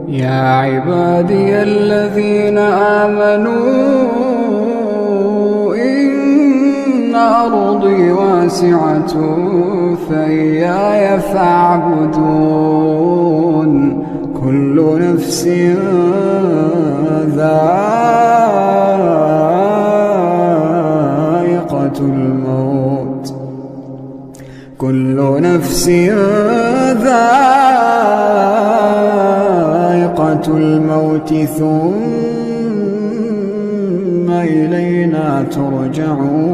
يا عبادي الذين آمنوا إن أرضي واسعة فإياي فاعبدون كل نفس ذائقة الموت كل نفس ذائقة الموت ثم إلينا ترجعون